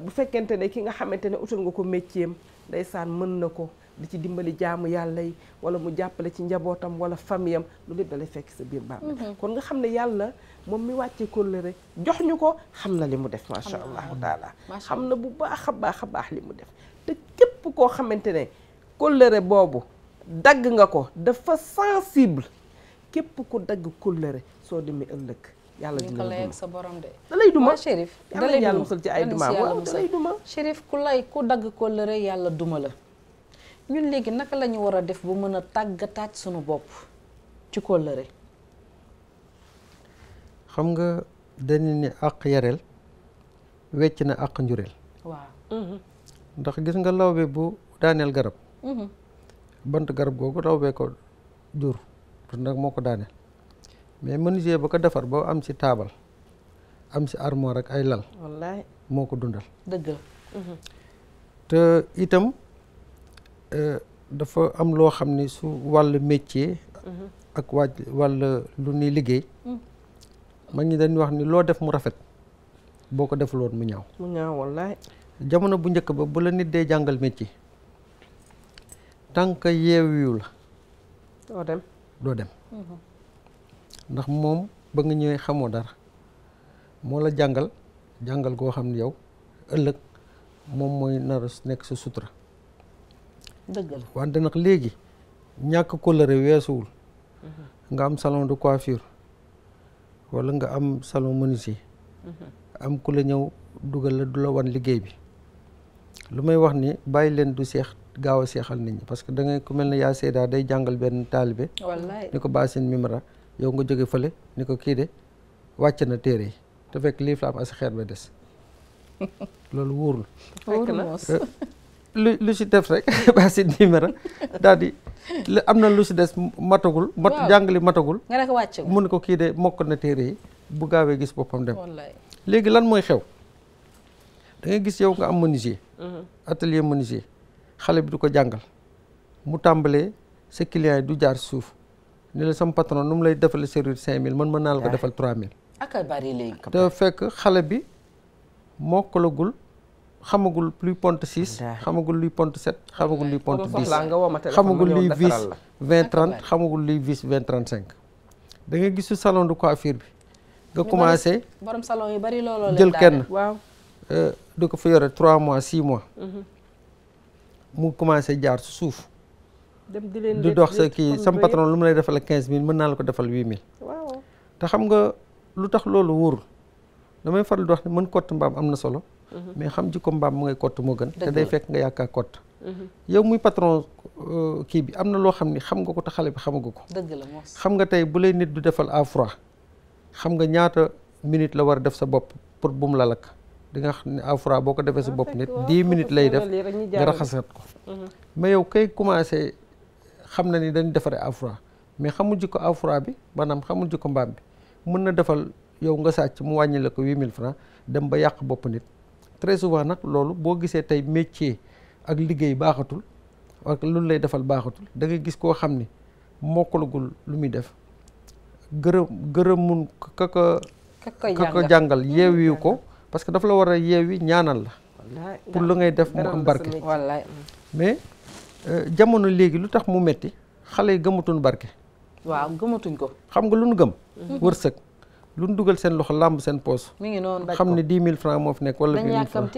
bu fekkente ne ki nga xamante ne utal nga ko métier am ndeysaan mën na ko di ci dimbali jaamu yàlla yi wala mu jàppale ci njabootam wala famille am lu lépp da lay fekk sa biir bàmmeel kon nga xam ne yàlla moom mi wàcce kóllëre jox ñu ko xam na li mu def macha allahu taala xam na bu baax a baax li mu def te képp koo xamante ne kóllëre boobu dagg nga ko dafa sensible képp ku dagg kóllëre soo demee ëllëg yàlla dina la duma sa borom de da lay duma Chérif da lay yàlla musal ci ay duma da lay duma Chérif ku dagg kóllëre yàlla duma la ñun léegi naka la ñu war a def bu mën a tàggataat sunu bopp ci kóllëre xam nga dañu ne àq yareel wecc na àq njureel waaw ndax gis nga lawbe bu daaneel garab bant garab googu lawbe ko jur nag moo ko daaneel mais menuisier ba ko defar ba am ci taabal am ci armoire ak ay lal wallaay moo ko dundal dëgg la te itam dafa am loo xam ni su wàllu métier ak wàll lu ñuy liggéey mag ñi dañuy wax ni loo def mu rafet boo ko defuloon mu ñaaw wallaay jamono bu njëkk ba bu la nit dee jàngal métier tant que yeewiwu la doo dem ndax moom ba nga ñëwee xamoo dara moo la jàngal goo xam ne yow ëllëg moom mooy nar a nekk sa sutura dëgg la wante nag léegi ñàkk kóllëre weesuwul nga am salon de coiffure wala nga am salon menuisier am ku la ñëw dugal la du la wan liggéey bi lu may wax ni bàyyi leen du seex gaaw a seexal nit ñi parce que da ngay ku mel ne yaa Seyda day jàngal benn taalibe wallaay ni ko baasin mimra yow nga jóge fële ni ko kii de wàcc na téere yi te fekk liif la am as xeer ba des loolu wóorul lu si def rek baasin mimra daal di am na lu si des matagul jàngali matagul nga ne ko wàcc mun ko kii de mokk na téere yi bu gaawee gis boppam dem wallaay léegi lan mooy xew da ngay gis yow nga am menuisier atelier menuisier xale bi du ko jàngal mu tàmbalee sa client yi du jaar suuf ni la sama patron nu mu lay defal service 5000 mën naa la ko defal 3000 ak a bari léegi te fekk xale bi mokkalagul xamagul luy pont 6 xamagul luy pont 7 xamagul luy pont 10 xamagul luy vis 20-30 xamagul luy vis 20-35 da nga gisu salon de coiffure bi nga commencé borom salon yu bari looloo jël kenn waaw du ko fa yore 3 mois 6 mois mu commencé jaar su suuf dem di leen di dox sa kii sam patron lu mu lay defal 15 000 mën naa la ko defal 8 000 waaw te xam nga lu tax loolu wóorul damay faral di wax ne mën kott mbaam am na solo mais xam jikko mbaam mu ngay kott moo gën te day fekk nga yaakaar kott yow muy patron kii bi am na loo xam ni xam nga ko te xale bi xamagu ko dëgg la moos xam nga tey bu lay nit du defal à froid xam nga ñaata minute la war a def sa bopp pour bu mu la lakk di nga xam ne à froid boo ko defee sa bopp nit 10 minutes lay def nga raxasat ko mais yow kay commencé xam na ni dañu defaree à froid mais xamul jikko à froid bi maanaam xamul jikko mbaam bi mën na defal yow nga sàcc mu wàññi la ko 8000 francs dem ba yàq bopp nit très souvent nag loolu boo gisee tey métier ak liggéey baaxatul ak lu lay defal baaxatul da ngay gis koo xam ni mokkalagul lu muy def gërëmun ka ko jàngal yeewiwu ko parce que dafa la war a yeewi ñaanal la pour lu ngay def mu am barke wallaay mais jamono léegi lu tax mu metti xale yi gëmatuñ barke waaw gëmatuñ ko xam nga lu nu gëm wërsëg lu nu dugal seen loxo làmb seen poos mi ngi noonu xam ne 10 000 francs moo fi nekk wala 8 000 francs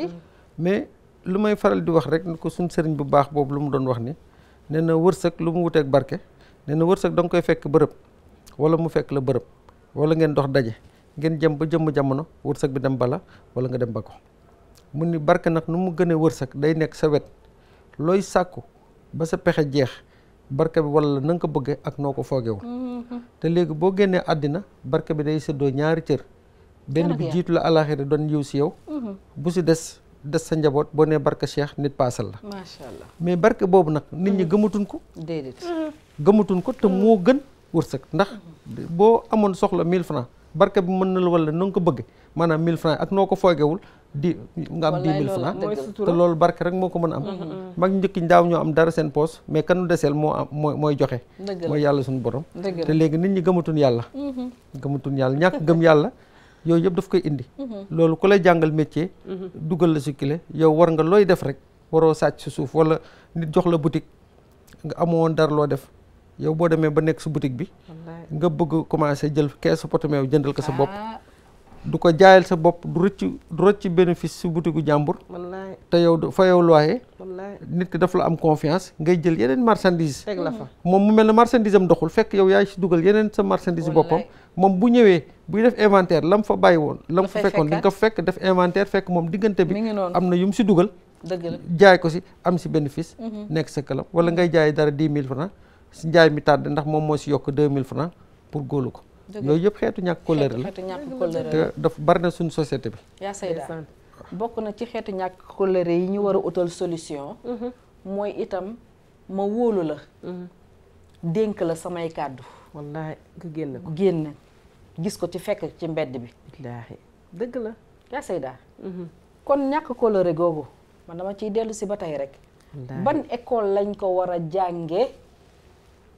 mais lu may faral di wax rek ni ko suñ sëriñ bu baax boobu lu mu doon wax ni nee na wërsëg lu mu wuteeg barke nee na wërsëg da nga koy fekk bërëb wala mu fekk la bërëb wala ngeen dox daje ngeen jëm ba jëmm jamono wërsëg bi dem bala wala nga dem ba ko mu ni barke nag nu mu gënee wërsëg day nekk sa wet looy sàkku ba sa pexe jeex barke bi wala na nga ko bëggee ak noo ko foogewul te léegi boo génnee àddina barke bi day séddoo ñaari cër benn bi jiitu la alaxira doon yiw si yow bu si des sa njaboot boo nee barke Cheikh nit paasal la macha allah mais barke boobu nag nit ñi gëmatuñ ko déedéet gëmatuñ ko te moo gën wërsëg ndax boo amoon soxla 1000 francs barke bi mën na la wala na nga ko bëgg maanaam 1000 francs ak noo ko foogewul di nga am 10 000 francs te loolu barke rek moo ko mën a am mag njëkki ndaaw ñoo am dara seen poos mais kanu deseel moo am mooy joxe mooy yàlla suñu borom te léegi nit ñi gëmatuñ yàlla gëmatuñ yàlla ñàkk gëm yàlla yooyu yëpp daf koy indi loolu ku lay jàngal métier dugal la si kile yow war nga looy def rek waroo sàcc si suuf wala nit jox la boutique nga amoon dara loo def yow boo demee ba nekk si boutique bi nga bëgg commencé jël keesu potomeew jëndal ko sa bopp du ko jaayal sa bopp du rëcc bénéfice si boutique gu jàmbur te yow fa yow loyer nit ki daf la am confiance ngay jël yeneen marchandise teg la fa moom mu mel ne marchandise am doxul fekk yow yaay si dugal yeneen sa marchandise boppam moom bu ñëwee buy def inventaire lam fa bàyyi woon lam fa fekkoon di nga ko fekk def inventaire fekk moom diggante bi am na yu mu si dugal jaay ko si am si bénéfice nekk sa kalam wala ngay jaay dara 10 000 francs si njaay mi tardé ndax moom moo si yokk 2000 francs pour góolu ko yooyu yëpp xeetu ñàkk kóllëre la te daf bari na suñu société bi yaa sayda bokk na ci xeetu ñàkk kóllëre yi ñu war a utal solution mooy itam ma wóolu la dénk la samay kàddu wallaahi nga génn ko génn gis ko ci fekk ci mbedd bi wallaahi dëgg la yaa sayda kon ñàkk kóllëre googu man dama ciy dellu si ba tey rek ban école lañ ko war a jànge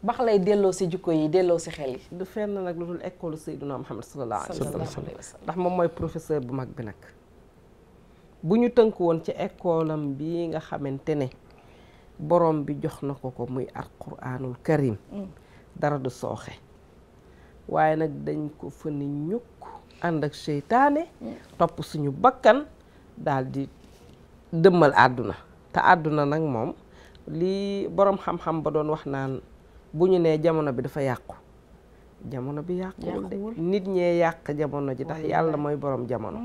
bax lay delloo si jikko yi delloo si xel yi du fenn nag lu dul école Seydina Muhammad sallallahu alayhi wa sallam ndax moom mooy professeur bu mag bi nag bu ñu tënk woon ci école am bi nga xamante ne borom bi jox na ko muy alquranul karim dara du sooxe waaye nag dañ ko fa ni ñukk ànd ak seytaane topp suñu bakkan daal di dëmmal àdduna te àdduna nag moom lii borom xam-xam ba doon wax naan bu ñu nee jamono bi dafa yàqu jamono bi yàquwul de nit ñee yàq jamono ji ndax yàlla mooy borom jamono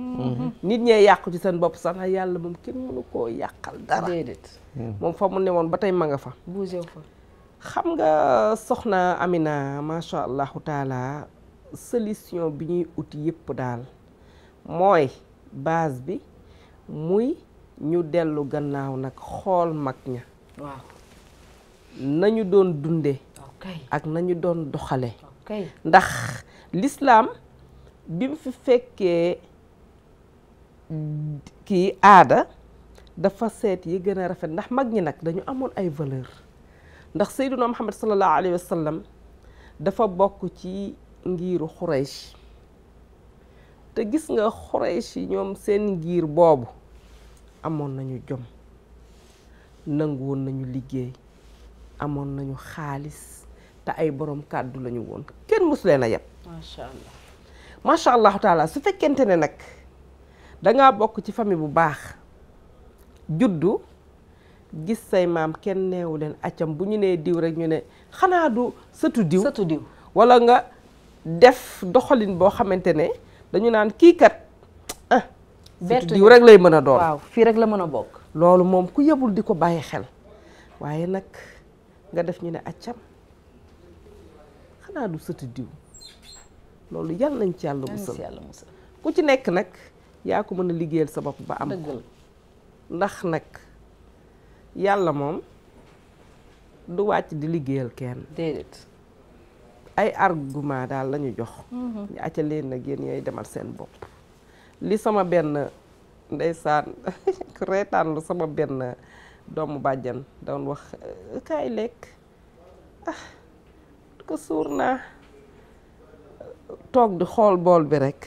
nit ñee yàqu ci seen bopp sax yàlla moom kenn mënu koo yàqal dara déedéet moom fa mu ne woon ba tey ma nga fa bougé fa xam nga soxna Amina macha allahu taala solution bi ñuy uti yëpp daal mooy base bi muy ñu dellu gannaaw nag xool mag ña waaw nañu doon dunde ak nañu doon doxale ndax lislaam bi mu fi fekkee kii aada dafa seet yi gën a rafet ndax mag ñi nag dañu amoon ay valeur ndax Seydina Muhammad sallallahu alayhi wa sallam dafa bokk ci ngiiru Xuraysh te gis nga Xuraysh yi ñoom seen ngiir boobu amoon nañu jom, nangu woon nañu liggéey, amoon nañu xaalis te ay borom kàddu lañu woon kenn mësu leen a yeb. macha allah macha allahu taala. su fekkente ne nag dangaa bokk ci famille bu baax juddu gis say maam kenn neewu leen accam bu ñu nee diw rek ñu ne xanaa du sëtu diw wala nga def doxalin boo xamante ne dañu naan kii kat sëtu diw rek lay mën a doon. waaw fii rek la mën a bokk. loolu moom ku yebul di ko bàyyi xel waaye nag nga def ñu ne accam xanaa du sëtu diw loolu yàlla nañ ci yàlla musal ku ci nekk nag yaa ko mën a liggéeyal sa bopp ba am ko ndax nag yàlla moom du wàcc di liggéeyal kenn déedéet ay argument daal la ñu jox ñu acca leen nag yéen yooyu demal seen bopp li sama benn ndeysaan reetaan lu sama benn doomu bàjjan doon wax kaay lekk ko suur naa toog di xool bool bi rek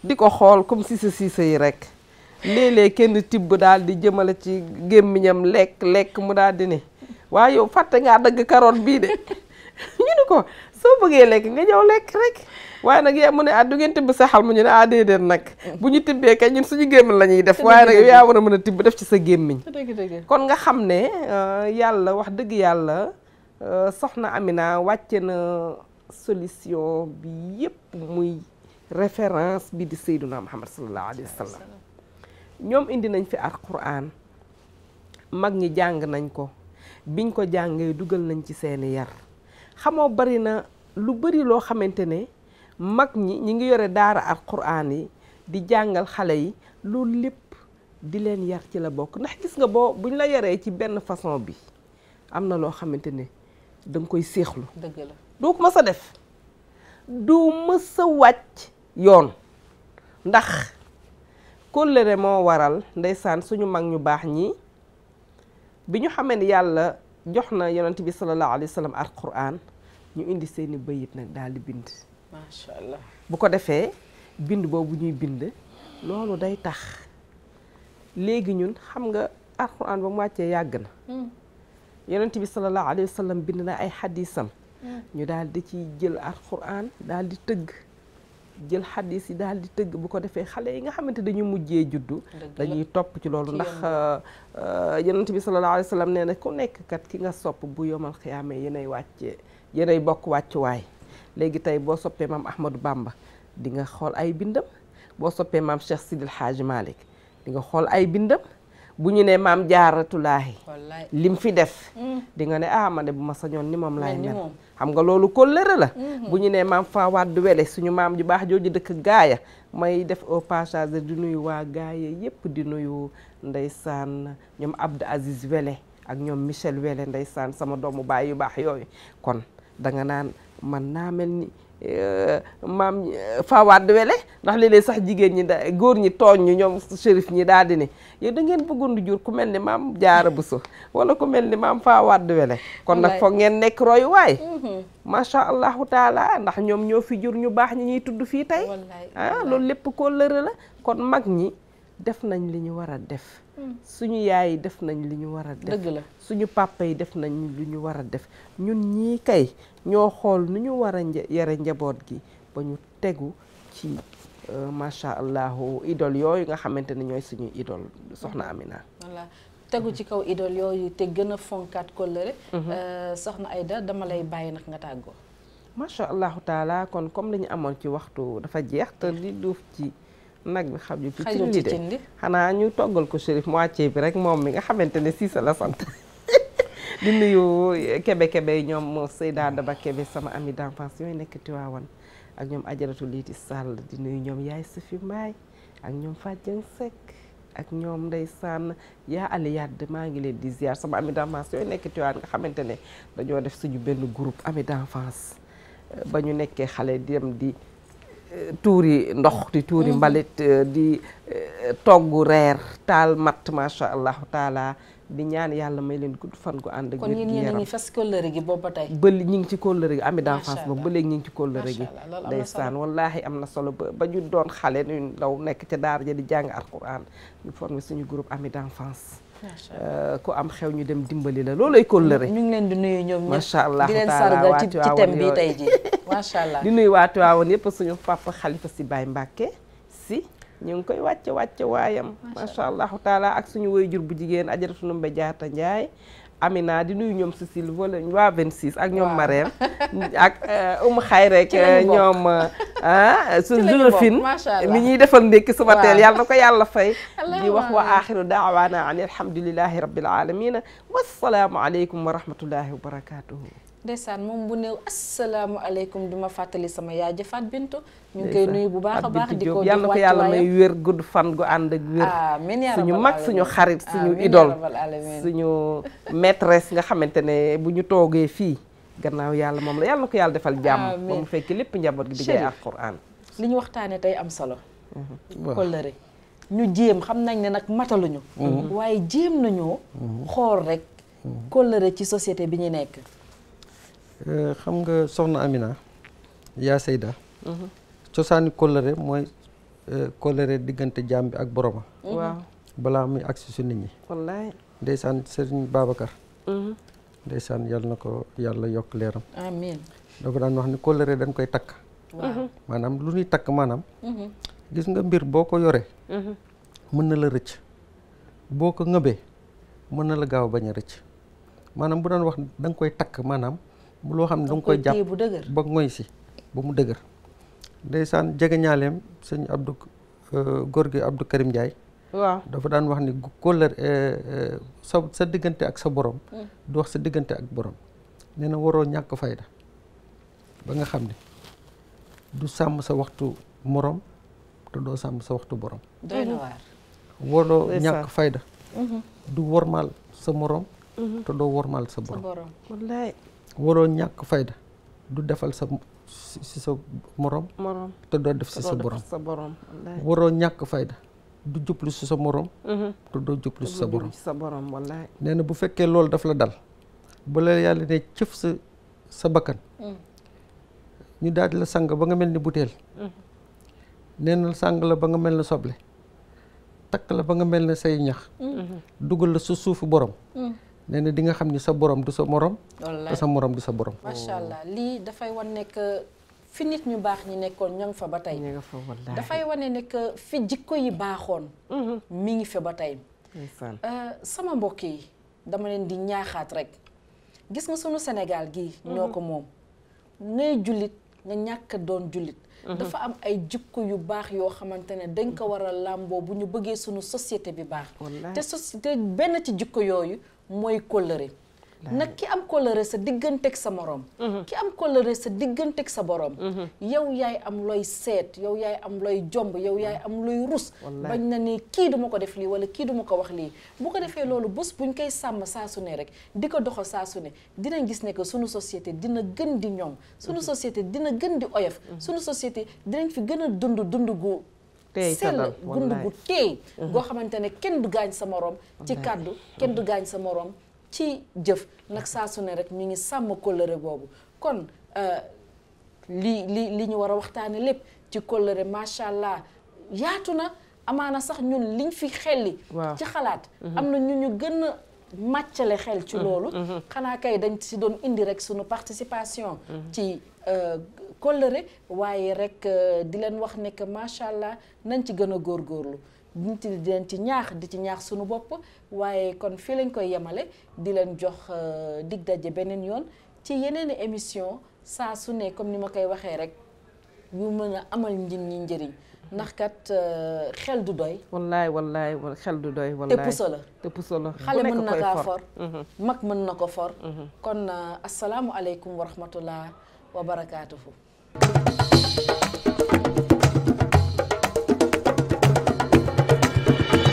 di ko xool comme siise yi rek léeg-léeg kenn tibb daal di jëmale ci gémmiñam lekk mu daal di ne waaye yow fàtte ngaa dagg carotte bii de ñu ni ko soo bëggee lekk nga ñëw lekk rek waaye nag yaa mu ne du ngeen tibb saxal mu ñu ne déedéet nag bu ñu tibbee kay ñun suñu gémmiñ la ñuy def waaye nag yow yaa war a mën a tibb def ci sa gémmiñ kon nga xam ne yàlla wax dëgg yàlla soxna Amina wàcce na solution bi yëpp muy référence bi di Seyduna Muhammad sallallahu alayhi wa sallam ñoom indi nañ fi alquran mag ñi jàng nañ ko biñ ko jàngee dugal nañ ci seeni yar xamoo bari na lu bari loo xamante ne mag ñi ngi yore daara alquran yi di jàngal xale yi loolu lépp di leen yar ci la bokk ndax gis nga buñ la yaree ci benn façon bi am na loo xamante ne danga koy séexlu dëgg la doo ko mës a def du mës a wàcc yoon ndax kóllëre moo waral ndeysaan suñu mag ñu baax ñi bi ñu xamee ne yàlla jox na yonent bi sallallahu alayhi wa sallam alquran ñu indi seeni bayit nag daal di bind macha allah bu ko defee bind boobu ñuy bind loolu day tax léegi ñun xam nga alquran ba mu wàccee yàgg na yonent bi sallallahu alayhi wa sallam bind na ay xadisam ñu daal di ci jël alquran daal di tëgg jël xadis yi daal di tëgg bu ko defee xale yi nga xamante dañu mujjee juddu dañuy topp ci loolu ndax yonent bi sallallahu alayhi wa sallam nee na ku nekk kat ki nga sopp bu yomal xiyaame yéenay bokk wàccuwaay léegi tey boo soppee maam Ahmadou Bamba di nga xool ay bindam boo soppee maam Cheikh Sidil Hadji Malick di nga xool ay bindam bu ñu ne maam Jaaratulaahi lim fi def di nga ne ma ne bu ma sañoon ni moom laay mel xam nga loolu kóllëre la bu ñu ne maam Fawade Wele suñu maam ju baax jooju dëkk gaaya may def au passage di nuyu waa gaaya yépp di nuyu ndeysaan ñoom Abdou Aziz Wele ak ñoom Michel Wele ndeysaan sama doomu baay yu baax yooyu kon da nga naan man naa mel ni maam Fawade Wele ndax léeg-léeg sax jigéen ñi góor ñi tooñ ñu ñoom shérif ñi daal di ne yow da ngeen bëggoon di jur ku mel ni maam Jaara Buso wala ku mel ni maam Fawade Wele kon nag foog ngeen nekk royu waay macha allahu taala ndax ñoom ñoo fi jur ñu baax ñi ñuy tudd fii tey loolu lépp kóllëre la kon mag ñi def nañ li ñu war a def suñu yaay yi def nañ li ñu war a def dëgg la suñu papa yi def nañ li ñu war a def ñun ñii kay ñoo xool nu ñu war a yare njaboot gi ba ñu tegu ci macha allahu idole yooyu nga xamante ne ñooy suñuy idole soxna Amina voilà tegu ci kaw idole yooyu te gën a fonkaat kóllëre soxna Aïda dama lay bàyyi nag nga tàggoo macha allahu taala kon comme li ñu amoon ci waxtu dafa jeex te li duuf ci nag bi xaju ci cindi de xanaa ñu toggal ko Chérif moitié bi rek moom mi nga xamante ne Cissé la sant di nuyu kebe ñoom Seyda Daba Kebe sama ami d'enfance yooyu nekk Tiwaawan ak ñoom Ajaratu Liiti Sall di nuyu ñoom yaay Safi Mbaay ak ñoom Fàjjan Seck ak ñoom ndeysaan yaa Ali Yadd maa ngi leen di ziar sama ami d'enfance yooyu nekk Tiwaawan nga xamante ne dañoo def suñu benn groupe ami d'enfance ba ñu nekkee xale di dem di tuuri ndox di tuuri mbalit di togg reer taal matt macha allahu taala di ñaan yàlla may leen gudd fan gu ànd ak kon yéen yéen a ngi fas kóllëre gi boobu ba tey ba ñu ngi ci kóllëre gi ami d'enfance boobu ba léegi ñu ngi ci kóllëre gi ndeysaan wallaahi am na solo ba ñu doon xale ñu ndaw nekk ca daara ja di jàng alquran ñu formé suñu groupe ami d'enfance ku am xew ñu dem dimbali la loolay kóllëre. ñu ngi leen di nuyu ñoom ñëpp macha allah di leen sargal ci thème bi tey ji macha allah. di nuyu waa Tiwaawan yëpp suñu papa Khalifa si Baye Mbacke si ñu ngi koy wàcce waayam. macha allahu taala ak suñu waajur bu jigéen Ajaratu Ndumbe Jaata Njaay Amina di nuyu ñoom Cécile wala waa 26 ak ñoom Marème ak Xay rek ñoom su Josephine mi ñuy defal ndékki suba teel yàlla na ko yàlla fay di wax wa axiru daawaana an alhamdulillahi rabbil alamina wassalaamu aleykum wa rahmatullahi wa barakatuhu. ndeysaan moom bu ne asalaamaaleykum di ma fàttali sama yaay jëfaat bintu ñu ngi koy nuyu bu baax a baax di ko yàlla ko yàlla may wér gudd fan gu ànd ak wér suñu mag suñu xarit suñu idole suñu maîtresse nga xamante ne bu ñu toogee fii gannaaw yàlla moom la yàlla na ko yàlla defal jàmm ba mu fekk lépp njaboot gi diggee alquran li ñu waxtaane tey am solo kóllëre ñu jéem xam nañ ne nag mataluñu waaye jéem nañoo xool rek kóllëre ci société bi ñu nekk. xam nga soxna Amina yaa Seyda cosaani kóllëre mooy kóllëre diggante jaam bi ak boroma waaw balaa muy agsi su nit ñi wallaay ndeysaan Sëriñ Babacar ndeysaan yàlla na ko yàlla yokk leeram amiin dafa daan wax ni kóllëre dañ koy takk maanaam lu ñuy takk maanaam gis nga mbir boo ko yoree mën na la rëcc boo ko ngëbee mën na la gaaw bañ a rëcc maanaam bu doon wax da nga koy takk maanaam loo xam ne da nga koy jàpp ba ngoy si ba mu dëgër ndeysaan jege ñaaleem sëñ Abdou góor gi Abdou Karim Ndiaye waaw dafa daan wax ni kóllëre sa diggante ak sa borom du wax sa diggante ak borom nee na waroo ñàkk fayda ba nga xam ne du sàmm sa waxtu morom te doo sàmm sa waxtu borom doy na waar waroo ñàkk fayda du wormaal sa morom te doo wormaal sa borom wallaay waroo ñàkk fayda du defal sa si sa morom te doo def si sa borom waroo ñàkk fayda du jublu si sa morom te doo jublu si sa borom wallaay nee na bu fekkee loolu daf la dal bu la yàlla ne cëf sa bakkan ñu daal di la sang ba nga mel ni butéel nee na sang la ba nga mel ni soble takk la ba nga mel ni say ñax dugal la sa suufu borom nee na di nga xam ni sa borom du sa morom te sa morom du sa borom macha allah lii dafay wan nekk fi nit ñu baax ñi nekkoon ñoo ngi fa ba tey dafay wane nekk fi jikko yi baaxoon mi ngi fa ba tey sama mbokk yi dama leen di ñaaxaat rek gis nga sunu Sénégal gii ñoo ko moom ngay jullit nga ñàkk doon jullit dafa am ay jikko yu baax yoo xamante ne dañ ko war a làmboo bu ñu bëggee sunu société bi baax te société benn ci jikko yooyu mooy kóllëre nag ki am kóllëre sa digganteeg sa morom ki am kóllëre sa digganteeg sa borom yow yaay am looy seet yow yaay am looy jomb yow yaay am looy rus bañ na ni kii duma ko def lii wala kii duma ko wax lii bu ko defee loolu bés buñ koy sàmm saa su ne rek di ko doxal saa su ne dinañ gis ne que sunu société dina gën di ñoŋ sunu société dina gën di oyof sunu société dinañ fi gën a dund gu sell dund gu teey goo xamante ne kenn du gaañ sa morom ci kàddu kenn du gaañ sa morom ci jëf nag saa su ne rek ñu ngi sàmm kóllëre boobu kon li ñu war a waxtaane lépp ci kóllëre macha allah yaatu na amaana sax ñun liñ fi xelli ci xalaat am na ñu gën a màccale xel ci loolu xanaa kay dañ si doon indi rek sunu participation ci kóllëre waaye rek di leen wax ne que macha allah nañ ci gën a góorgóorlu nit di leen ci ñaax di ci ñaax sunu bopp waaye kon fii lañ koy yemale di leen jox dig daje beneen yoon ci yeneen émission saa su ne comme ni ma koy waxee rek yu mën a amal njëriñ ndax kat xel du doy wallaay xel du doy wallaay te puso la xale mën na kaa for mag mën na ko for kon asalaamu aleykum wa rahmatullah wa barakaatuhu